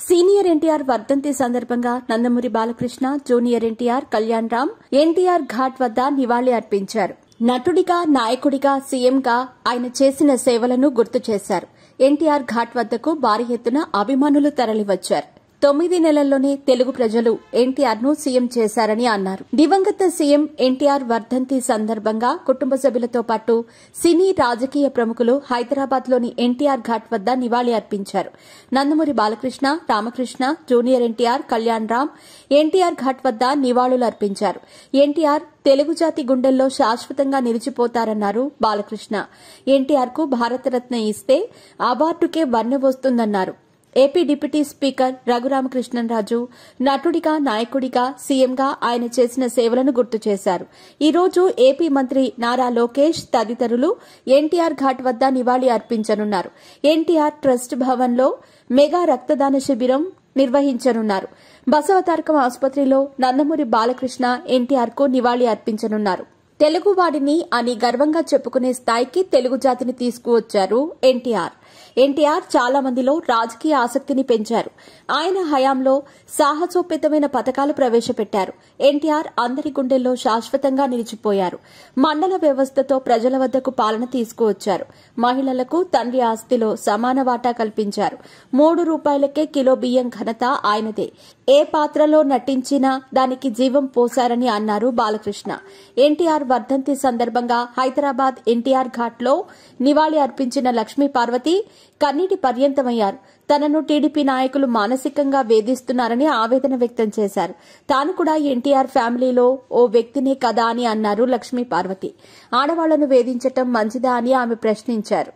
Senior NTR వర్ధంతి సందర్భంగా Nandamuri Balakrishna, junior NTR, Kalyan Ram NTR ghat వద్ద నివాళి అర్పించారు. నటుడిగా, నాయకుడిగా, సీఎంగా ఆయన చేసిన సేవలను గుర్తు చేశారు. ఎన్టీఆర్ ఘాట్ వద్దకు భారీ ఎత్తున అభిమానులు తరలివచ్చారు. 9 నెలల్లోనే తెలుగు ప్రజలు ఎన్టీఆర్ ను సీఎం చేశారని అన్నారు. దివంగత సీఎం ఎన్టీఆర్ వర్ధంతి సందర్భంగా కుటుంబ సభ్యులతో పాటు సినీ, రాజకీయ ప్రముఖులు హైదరాబాద్ లోని ఎన్టీఆర్ ఘాట్ వద్ద నివాళి అర్పించారు. నందమూరి బాలకృష్ణ, రామకృష్ణ, జూనియర్ ఎన్టీఆర్, కళ్యాణ్ రామ్ ఎన్టీఆర్ ఘాట్ వద్ద నివాళులు అర్పించారు. ఎన్టీఆర్ తెలుగు జాతి గుండెల్లో శాశ్వతంగా నిలిచిపోతారన్నారు బాలకృష్ణ. ఎన్టీఆర్ కు భారతరత్న ఇస్తే అవార్డుకే వన్నె వస్తుందన్నారు. ఏపీ డిప్యూటీ స్పీకర్ రఘురామకృష్ణంరాజు నటుడిగా, నాయకుడిగా, సీఎంగా ఆయన చేసిన సేవలను గుర్తు చేశారు. ఈ రోజు ఏపీ మంత్రి నారా లోకేష్ తదితరులు ఎన్టీఆర్ ఘాట్ వద్ద నివాళి అర్పించనున్నారు. ఎన్టీఆర్ ట్రస్ట్ భవన్లో మెగా రక్తదాన శిబిరం నిర్వహించనున్నారు. బసవతారకం ఆసుపత్రిలో నందమూరి బాలకృష్ణ ఎన్టీఆర్ కు నివాళి అర్పించనున్నారు. తెలుగువాడిని అని గర్వంగా చెప్పుకునే స్థాయికి తెలుగు జాతిని తీసుకువచ్చారు ఎన్టీఆర్. ఎన్టీఆర్ చాలా మందిలో రాజకీయ ఆసక్తిని పెంచారు. ఆయన హయాంలో సాహసోపేతమైన పథకాలు ప్రవేశపెట్టారు. ఎన్టీఆర్ అందరి గుండెల్లో శాశ్వతంగా నిలిచిపోయారు. మండల వ్యవస్థతో ప్రజల వద్దకు పాలన తీసుకువచ్చారు. మహిళలకు తండ్రి ఆస్తిలో సమాన వాటా కల్పించారు. 3 రూపాయలకే కిలో బియ్యం ఘనత ఆయనదే. ఏ పాత్రలో నటించినా దానికి జీవం పోశారని అన్నారు బాలకృష్ణ. ఎన్టీఆర్ వర్ధంతి సందర్భంగా హైదరాబాద్ ఎన్టీఆర్ ఘాట్ లో నివాళి అర్పించిన లక్ష్మీ పార్వతి కన్నీటి పర్యంతమయ్యారు. తనను టీడీపీ నాయకులు మానసికంగా వేధిస్తున్నారని ఆవేదన వ్యక్తం చేశారు. తాను కూడా ఎన్టీఆర్ ఫ్యామిలీలో ఓ వ్యక్తినే కదా అని అన్నారు లక్ష్మీ పార్వతి. ఆడవాళ్లను వేధించటం మంచిదా అని ఆమె ప్రశ్నించారు.